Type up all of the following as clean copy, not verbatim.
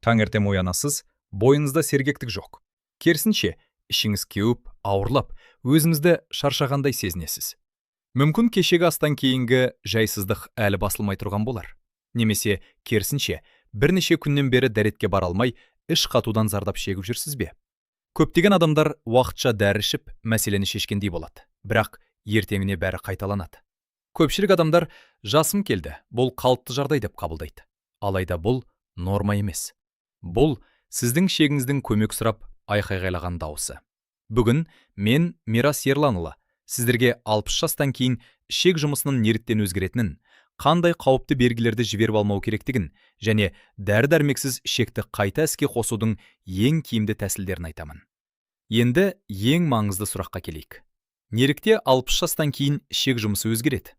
Таңертең оянасыз, бойыңызда сергектік жоқ. Керісінше, ішіңіз кеуіп, ауырлап, өзіңізді шаршағандай сезінесіз. Мүмкін кешегі астан кейінгі жайсыздық әлі басылмай тұрған болар. Немесе, керісінше, бірнеше күннен бері дәретке бара алмай, іш қатудан зардап шегіп жүрсіз бе? Көптеген адамдар уақытша дәрі ішіп, мәселені шешкендей болады. Бірақ ертеңіне бәрі қайталанады. Көпшілік адамдар жасым келді, бұл қалыпты жағдай деп қабылдайды. Алайда бұл норма емес. Бұл сіздің шегіңіздің көмек сұрап айқайлаған дауысы. Бүгін мен Мирас Ерланұлы сіздерге 60 жастан кейін ішек жұмысының неліктен өзгеретінін, қандай қауіпті белгілерді жіберіп алмау керектігін және дәрі-дәрмексіз ішекті қайта іске қосудың ең тиімді тәсілдерін айтамын. Енді ең маңызды сұраққа келейік. Нелікте 60 жастан кейін ішек жұмысы өзгереді?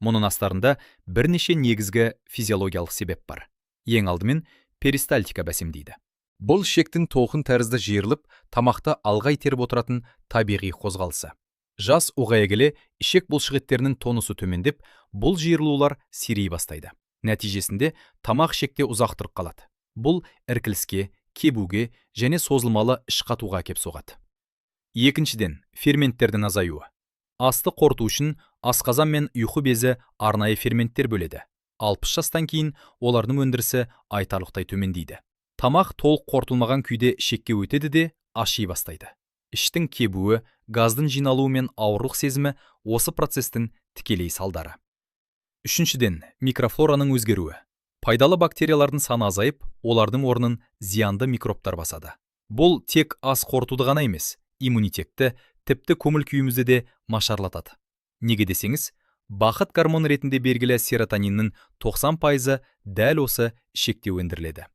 Мұның астарында бірнеше негізгі физиологиялық себеп бар. Ең алдымен перистальтика бәсемдейді. Бұл ішектің толқын тәрізді жиырылып, тамақты алға итеріп отыратын табиғи қозғалысы. Жас ұлғая келе, ішек бұлшықеттерінің тонусы төмендеп, бұл жиырылулар сирей бастайды. Нәтижесінде тамақ ішекте ұзақ тұрып қалады. Бұл іркіліске, кебуге және созылмалы іш қатуға әкеп соғады. Екіншіден, ферменттердің азаюы. Асты қорыту үшін асқазан мен ұйқы безі арнайы ферменттер бөледі. 60 жастан кейін олардың өндірісі айтарлықтай төмендейді. Тамақ толық қорытылмаған күйде ішекке өтеді де аши бастайды. Іштің кебуі, газдың жиналуы мен ауырлық сезімі осы процестің тікелей салдары. Үшіншіден, микрофлораның өзгеруі. Пайдалы бактериялардың саны азайып, олардың орнын зиянды микробтар басады. Бұл тек ас қорытуды ғана емес, иммунитетті, тіпті көңіл күйімізді де нашарлатады. Неге десеңіз, бақыт гормоны ретінде белгілі серотониннің 90% дәл осы ішекте өндіріледі.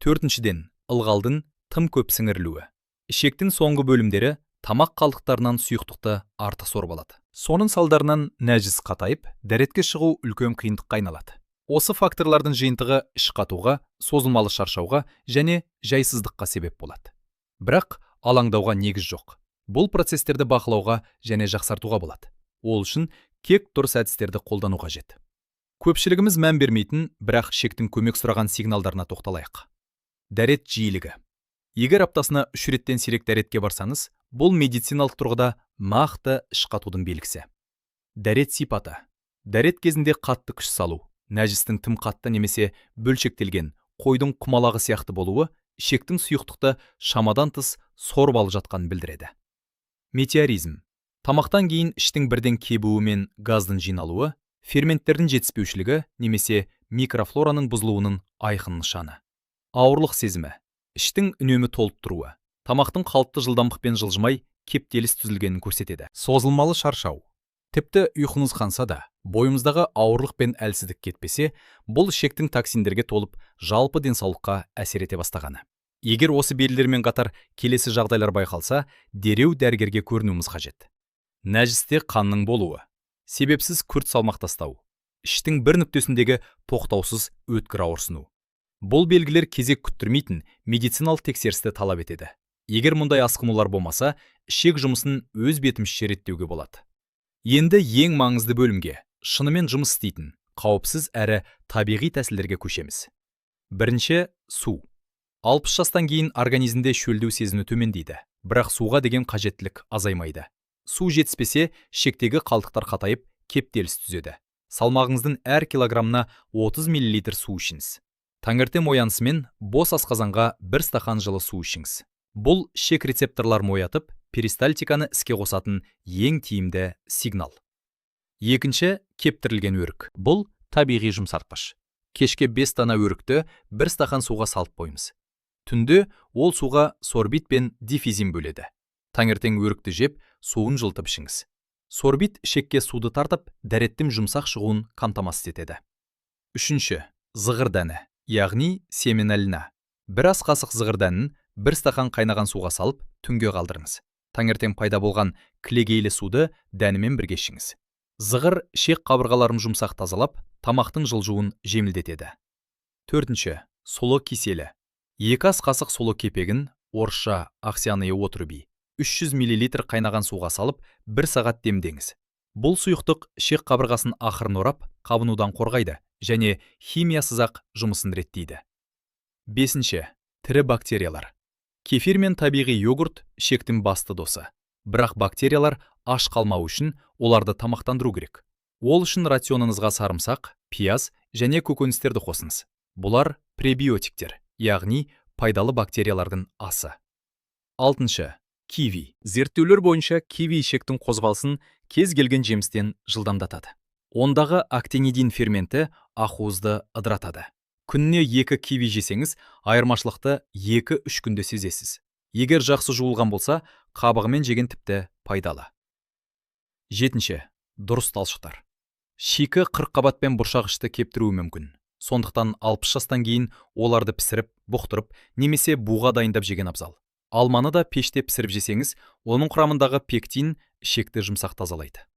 Төртіншіден, ылғалдың тым көп сіңірілуі. Ішектің соңғы бөлімдері тамақ қалдықтарынан сұйықтықты артық сорып алады. Соның салдарынан нәжіс қатайып, дәретке шығу үлкен қиындыққа айналады. Осы факторлардың жиынтығы іш қатуға, созылмалы шаршауға және жайсыздыққа себеп болады. Бірақ алаңдауға негіз жоқ. Бұл процестерді бақылауға және жақсартуға болады. Ол үшін кек дұрыс әдістерді қолдану қажет. Көпшілігіміз мән бермейтін, бірақ ішектің көмек сұраған сигналдарына тоқталайық. Дәрет жиілігі. Егер аптасына 3 реттен сирек дәретке барсаңыз, бұл медициналық тұрғыда нақты іш қатудың белгісі. Дәрет сипаты. Дәрет кезінде қатты күш салу, нәжістің тым қатты немесе бөлшектелген, қойдың құмалағы сияқты болуы ішектің сұйықтықты шамадан тыс сорып алып жатқанын білдіреді. Метеоризм. Тамақтан кейін іштің бірден кебуі мен газдың жиналуы, ферменттердің жетіспеушілігі немесе микрофлораның бұзылуының айқын нышаны. Ауырлық сезімі. Іштің үнемі толып тұруы. Тамақтың қалыпты жылдамдықпен жылжымай, кептеліс түзілгенін көрсетеді. Созылмалы шаршау. Тіпті ұйқыңыз қанса да, бойымыздағы ауырлық пен әлсіздік кетпесе, бұл ішектің токсиндерге толып, жалпы денсаулыққа әсер ете бастағаны. Егер осы белгілермен қатар келесі жағдайлар байқалса, дереу дәрігерге көрінуіміз қажет. Нәжісте қанның болуы. Себепсіз күрт салмақ тастау. Іштің бір нүктесіндегі тоқтаусыз өткір ауырсыну. Бұл белгілер кезек күттірмейтін медициналық тексерісті талап етеді. Егер мұндай асқынулар болмаса, ішек жұмысын өз бетімізше реттеуге болады. Енді ең маңызды бөлімге, шынымен жұмыс істейтін, қауіпсіз әрі табиғи тәсілдерге көшеміз. Бірінші, су. 60 жастан кейін организмде шөлдеу сезімі төмендейді, бірақ суға деген қажеттілік азаймайды. Су жетіспесе, ішектегі қалдықтар қатайып, кептеліс түзеді. Салмағыңыздың әр килограммына 30 мл су ішіңіз. Таңертең оянысымен бос асқазанға 1 стақан жылы су ішіңіз. Бұл ішек рецепторларын оятып, перистальтиканы іске қосатын ең тиімді сигнал. Екінші, кептірілген өрік. Бұл табиғи жұмсартқыш. Кешке 5 дана өрікті 1 стақан суға салып қойыңыз. Түнде ол суға сорбит пен дифизин бөледі. Таңертең өрікті жеп, суын жылтып ішіңіз. Сорбит ішекке суды тартып, дәреттің жұмсақ шығуын қамтамасыз етеді. Үшінші, зығыр дәні, яғни семенәліна. 1 ас қасық зығыр дәнін 1 стақан қайнаған суға салып, түнге қалдырыңыз. Таңертең пайда болған кілегейлі суды дәнімен бірге ішіңіз. Зығыр ішек қабырғаларын жұмсақ тазалап, тамақтың жылжуын жеңілдетеді. Төртінші, сұлы киселі. 2 ас қасық сұлы кепегін, орысша аксиановые отруби, 300 мл қайнаған суға салып, 1 сағат демдеңіз. Бұл сұйықтық ішек қабырғасын ақырын орап, қабынудан қорғайды және химиясыз-ақ жұмысын реттейді. Бесінші, тірі бактериялар. Кефир мен табиғи йогурт ішектің басты досы. Бірақ бактериялар аш қалмау үшін оларды тамақтандыру керек. Ол үшін рационыңызға сарымсақ, пияз және көкөністерді қосыңыз. Бұлар пребиотиктер, яғни пайдалы бактериялардың асы. Алтыншы, киви. Зерттеулер бойынша киви ішектің қозғалысын кез келген жемістен жылдамдатады. Ондағы актинидин ферменті ақуызды ыдыратады. Күніне 2 киви жесеңіз, айырмашылықты 2-3 күнде сезесіз. Егер жақсы жуылған болса, қабығымен жеген тіпті пайдалы. Жетінші, дұрыс талшықтар. Шикі қырыққабатпен бұршағышты кептіруі мүмкін. Сондықтан 60 жастан кейін оларды пісіріп, бұқтырып, немесе буға дайындап жеген абзал. Алманы да пеште пісіріп жесеңіз, оның құрамындағы пектин ішекті жұмсақ тазалайды.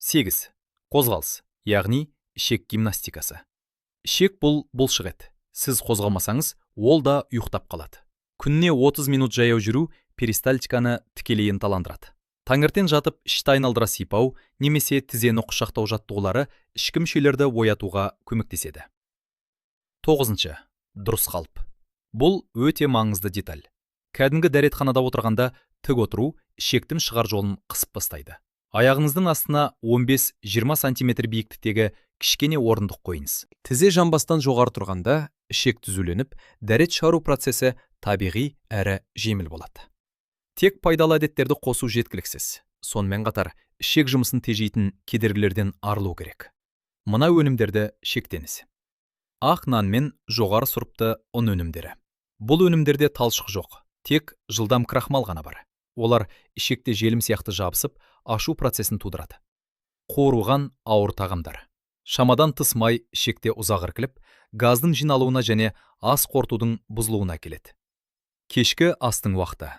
8. Қозғалыс, яғни ішек гимнастикасы. Ішек бұл бұлшық ет. Сіз қозғалмасаңыз, ол да ұйықтап қалады. Күніне 30 минут жаяу жүру перистальтиканы тікелей ынталандырады. Таңертең жатып ішті айналдыра сипау немесе тізені құшақтау жаттығулары ішкі мүшелерді оятуға көмектеседі. 9. Дұрыс қалып. Бұл өте маңызды деталь. Кәдімгі дәретханада отырғанда тік отыру ішектің шығар жолын қысып бастайды. Аяғыңыздың астына 15-20 см биіктіктегі кішкене орындық қойыңыз. Тізе жамбастан жоғары тұрғанда ішек түзуленіп, дәрет шығару процесі табиғи әрі жеңіл болады. Тек пайдалы әдеттерді қосу жеткіліксіз. Сонымен қатар, ішек жұмысын тежейтін кедергілерден арылу керек. Мына өнімдерді шектеңіз. Ақ нан мен жоғары сұрыпты ұн өнімдері. Бұл өнімдерде талшық жоқ, тек жылдам крахмал ғана бар. Олар ішекте желім сияқты жабысып, ашу процесін тудырады. Қуырылған ауыр тағамдар. Шамадан тыс май ішекте ұзақ іркіліп, газдың жиналуына және ас қорытудың бұзылуына келеді. Кешкі астың уақыты.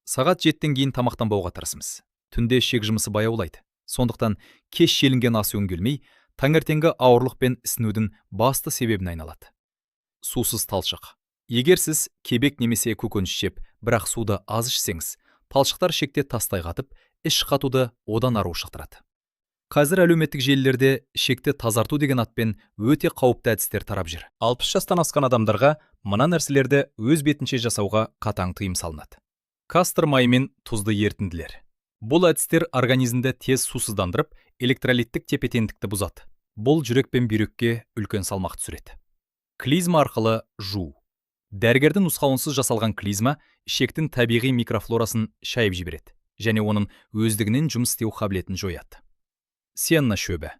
Сағат 7-тен кейін тамақтанбауға тырысыңыз. Түнде ішек жұмысы баяулайды. Сондықтан кеш желінген ас өңделмей, таңертеңгі ауырлық пен ісінудің басты себебіне айналады. Сусыз талшық. Егер сіз кебек немесе көкөніс жеп, бірақ суды аз ішсеңіз, талшықтар ішекте тастай қатып, іш қатуды одан ары ушықтырады. Қазір әлеуметтік желілерде ішекті тазарту деген атпен өте қауіпті әдістер тарап жүр. 60 жастан асқан адамдарға мына нәрселерді өз бетінше жасауға қатаң тыйым салынады. Кастр майы мен тұзды ерітінділер. Бұл әдістер организмді тез сусыздандырып, электролиттік тепе-теңдікті бұзады. Бұл жүрек пен бүйрекке үлкен салмақ түсіреді. Клизма арқылы жуу. Дәрігердің нұсқауынсыз жасалған клизма ішектің табиғи микрофлорасын шайып жібереді және оның өздігінен жұмыс істеу қабілетін жояды. Сенна шөбі.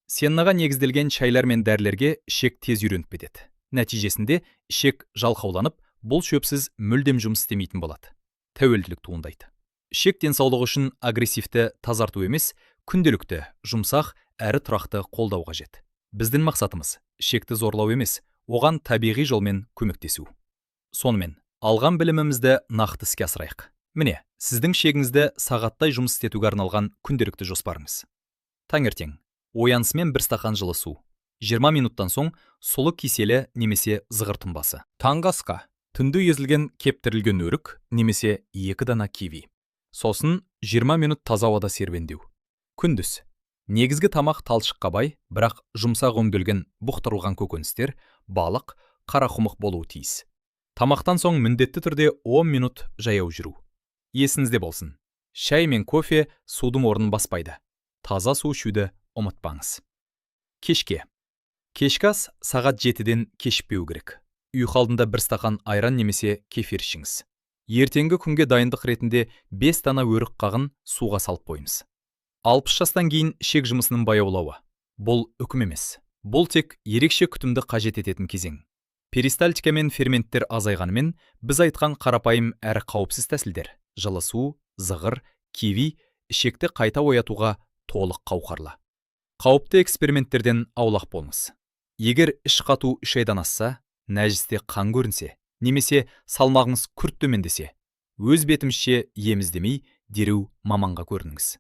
Сеннаға негізделген шайлар мен дәрілерге ішек тез үйреніп кетеді. Нәтижесінде ішек жалқауланып, бұл шөпсіз мүлдем жұмыс істемейтін болады. Тәуелділік туындайды. Ішек денсаулығы үшін агрессивті тазарту емес, күнделікті, жұмсақ әрі тұрақты қолдау қажет. Біздің мақсатымыз ішекті зорлау емес, оған табиғи жолмен көмектесу. Сонымен, алған білімімізді нақты іске асырайық. Міне, сіздің ішегіңізді сағаттай жұмыс істетуге арналған күнделікті жоспарыңыз. Таңертең, оянысымен 1 стақан жылы су. 20 минуттан соң сұлы киселі немесе зығыр тұнбасы. Таңғы асқа, түнде езілген кептірілген өрік немесе 2 дана киви. Сосын 20 минут таза ауада серуендеу. Күндіз. Негізгі тамақ талшыққа бай, бірақ жұмсақ өңделген бұқтырылған көкөністер, балық, қарақұмық болуы тиіс. Тамақтан соң міндетті түрде 10 минут жаяу жүру. Есіңізде болсын. Шай мен кофе судың орнын баспайды. Таза су ішуді ұмытпаңыз. Кешке. Кешкі ас сағат 7-ден кешікпеу керек. Үй қалдында 1 стақан айран немесе кефир ішіңіз. Ертеңгі күнге дайындық ретінде 5 дана өрік қағын суға салып қойыңыз. 60 жастан кейін ішек жұмысының баяулауы. Бұл үкім емес. Бұл тек ерекше күтімді қажет ететін кезең. Перистальтика мен ферменттер азайғанымен, біз айтқан қарапайым әрі қауіпсіз тәсілдер, жылы су, зығыр, киви, ішекті қайта оятуға толық қауқарлы. Қауіпті эксперименттерден аулақ болыңыз. Егер іш қату 3 айдан асса, нәжісте қан көрінсе, немесе салмағыңыз күрт төмендесе, өз бетімізше еміздемей, дереу маманға көрініңіз.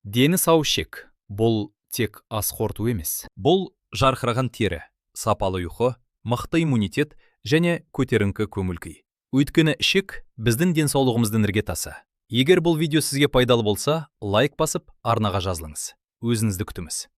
Дені сау ішек. Бұл тек ас қорыту емес. Бұл жарқыраған тері, сапалы ұйқы, мықты иммунитет және көтеріңкі көңіл-күй. Өйткені ішек біздің денсаулығымыздың іргетасы. Егер бұл видео сізге пайдалы болса, лайк басып, арнаға жазылыңыз. Өзіңізді күтіміз.